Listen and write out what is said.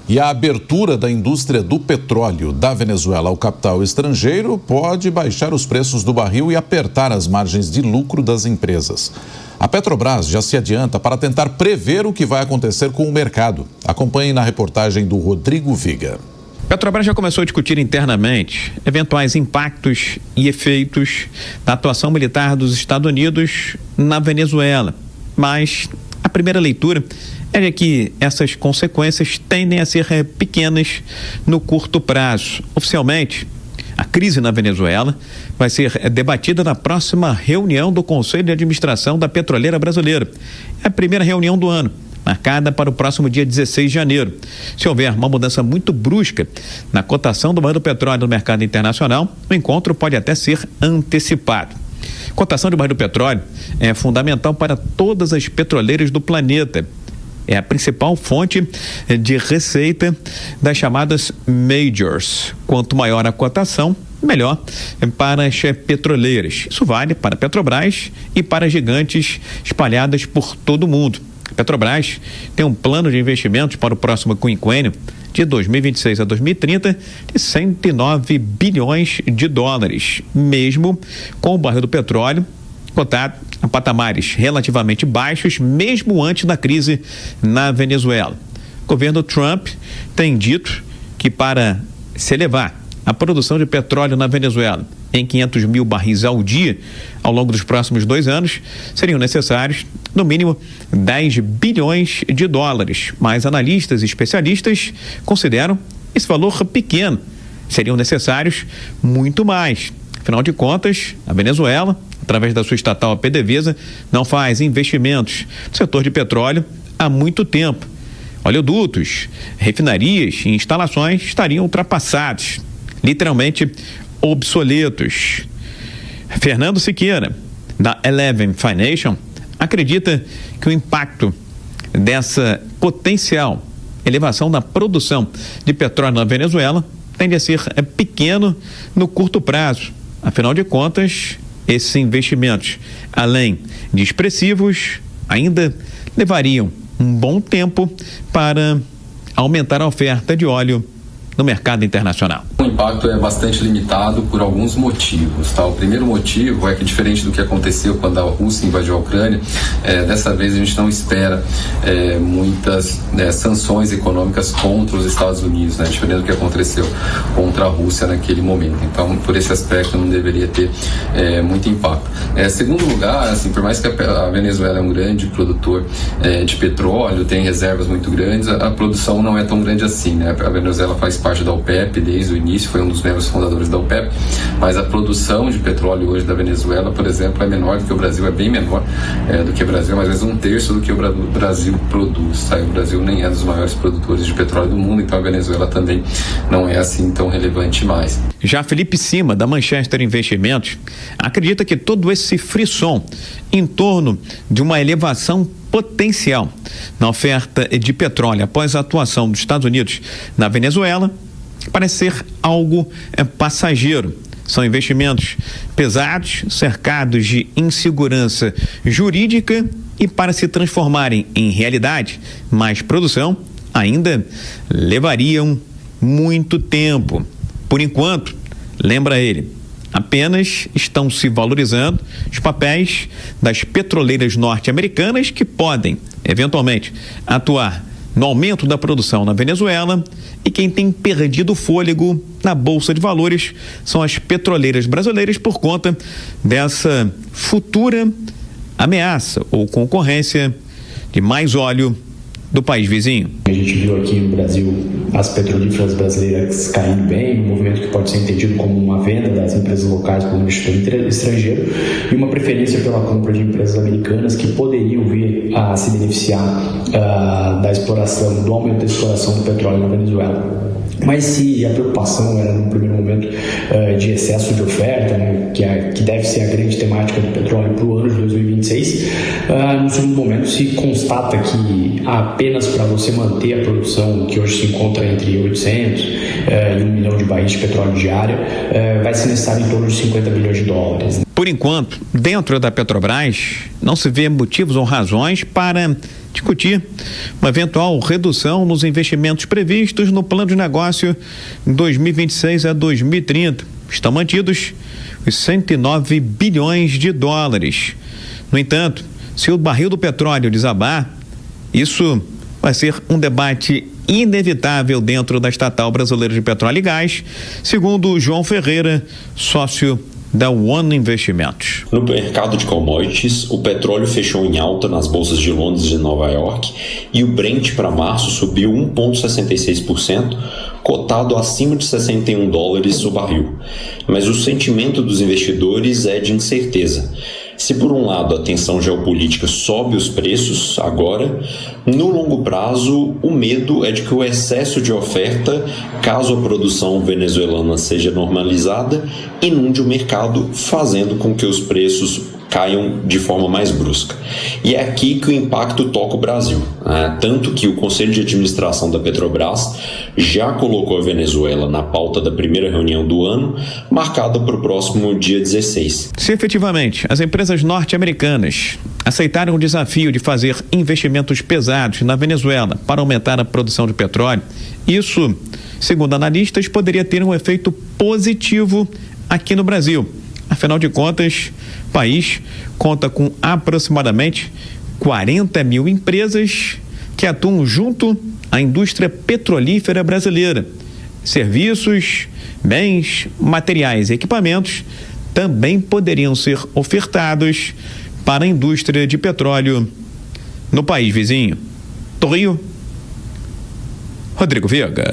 E a abertura da indústria do petróleo da Venezuela ao capital estrangeiro pode baixar os preços do barril e apertar as margens de lucro das empresas. A Petrobras já se adianta para tentar prever o que vai acontecer com o mercado. Acompanhe na reportagem do Rodrigo Viga. Petrobras já começou a discutir internamente eventuais impactos e efeitos da atuação militar dos Estados Unidos na Venezuela. Mas a primeira leitura é de que essas consequências tendem a ser pequenas no curto prazo. Oficialmente, a crise na Venezuela vai ser debatida na próxima reunião do Conselho de Administração da Petroleira Brasileira. É a primeira reunião do ano, marcada para o próximo dia 16 de janeiro. Se houver uma mudança muito brusca na cotação do barril do petróleo no mercado internacional, o encontro pode até ser antecipado. A cotação de barril do petróleo é fundamental para todas as petroleiras do planeta. É a principal fonte de receita das chamadas majors. Quanto maior a cotação, melhor para as petroleiras. Isso vale para a Petrobras e para gigantes espalhadas por todo o mundo. A Petrobras tem um plano de investimentos para o próximo quinquênio de 2026 a 2030 de 109 bilhões de dólares, mesmo com o barril do petróleo cotado a patamares relativamente baixos, mesmo antes da crise na Venezuela. O governo Trump tem dito que para se elevar a produção de petróleo na Venezuela em 500 mil barris ao dia, ao longo dos próximos 2 anos, seriam necessários, no mínimo, 10 bilhões de dólares. Mas analistas e especialistas consideram esse valor pequeno. Seriam necessários muito mais. Afinal de contas, a Venezuela, através da sua estatal a PDVSA, não faz investimentos no setor de petróleo há muito tempo. Oleodutos, refinarias e instalações estariam ultrapassados, literalmente obsoletos. Fernando Siqueira, da Eleven Financial, acredita que o impacto dessa potencial elevação da produção de petróleo na Venezuela tende a ser pequeno no curto prazo. Afinal de contas, esses investimentos, além de expressivos, ainda levariam um bom tempo para aumentar a oferta de óleo no mercado internacional. O impacto é bastante limitado por alguns motivos, tá? O primeiro motivo é que, diferente do que aconteceu quando a Rússia invadiu a Ucrânia, dessa vez a gente não espera muitas sanções econômicas contra os Estados Unidos, né? Diferente do que aconteceu contra a Rússia naquele momento. Então, por esse aspecto, não deveria ter muito impacto. Segundo lugar, assim, por mais que a Venezuela é um grande produtor de petróleo, tem reservas muito grandes, a produção não é tão grande assim, né? A Venezuela faz parte da OPEP desde o início, foi um dos membros fundadores da OPEP, mas a produção de petróleo hoje da Venezuela, por exemplo, é menor do que o Brasil, é bem menor do que o Brasil, mais ou menos 1/3 do que o Brasil produz, tá? O Brasil nem é dos maiores produtores de petróleo do mundo, então a Venezuela também não é assim tão relevante mais. Já Felipe Sima, da Manchester Investimentos, acredita que todo esse frisson em torno de uma elevação potencial na oferta de petróleo após a atuação dos Estados Unidos na Venezuela parece ser algo passageiro. São investimentos pesados, cercados de insegurança jurídica e, para se transformarem em realidade, mais produção, ainda levariam muito tempo. Por enquanto, lembra ele, apenas estão se valorizando os papéis das petroleiras norte-americanas que podem, eventualmente, atuar no aumento da produção na Venezuela, e quem tem perdido o fôlego na Bolsa de Valores são as petroleiras brasileiras por conta dessa futura ameaça ou concorrência de mais óleo do país vizinho. A gente viu aqui no Brasil as petrolíferas brasileiras caindo bem, um movimento que pode ser entendido como uma venda das empresas locais por um investidor estrangeiro e uma preferência pela compra de empresas americanas que poderiam vir a se beneficiar da exploração, do aumento da exploração do petróleo na Venezuela. Mas se a preocupação era, no primeiro momento, de excesso de oferta, né, que deve ser a grande temática do petróleo para o ano de 2026, no segundo momento se constata que apenas para você manter a produção que hoje se encontra encontra entre 800 e 1 milhão de barris de petróleo diário, vai ser necessário em torno de 50 bilhões de dólares. Por enquanto, dentro da Petrobras, não se vê motivos ou razões para discutir uma eventual redução nos investimentos previstos no plano de negócio 2026 a 2030. Estão mantidos os 109 bilhões de dólares. No entanto, se o barril do petróleo desabar, isso vai ser um debate inevitável dentro da estatal brasileira de petróleo e gás, segundo João Ferreira, sócio da One Investimentos. No mercado de commodities, o petróleo fechou em alta nas bolsas de Londres e Nova York e o Brent para março subiu 1,66%, cotado acima de 61 dólares o barril. Mas o sentimento dos investidores é de incerteza. Se por um lado a tensão geopolítica sobe os preços agora, no longo prazo o medo é de que o excesso de oferta, caso a produção venezuelana seja normalizada, inunde o mercado, fazendo com que os preços caiam de forma mais brusca. E é aqui que o impacto toca o Brasil, tanto que o Conselho de Administração da Petrobras já colocou a Venezuela na pauta da primeira reunião do ano, marcada para o próximo dia 16. Se efetivamente as empresas norte-americanas aceitaram o desafio de fazer investimentos pesados na Venezuela para aumentar a produção de petróleo, isso, segundo analistas, poderia ter um efeito positivo aqui no Brasil. Afinal de contas, o país conta com aproximadamente 40 mil empresas que atuam junto à indústria petrolífera brasileira. Serviços, bens, materiais e equipamentos também poderiam ser ofertados para a indústria de petróleo no país vizinho. Do Rio, Rodrigo Viega.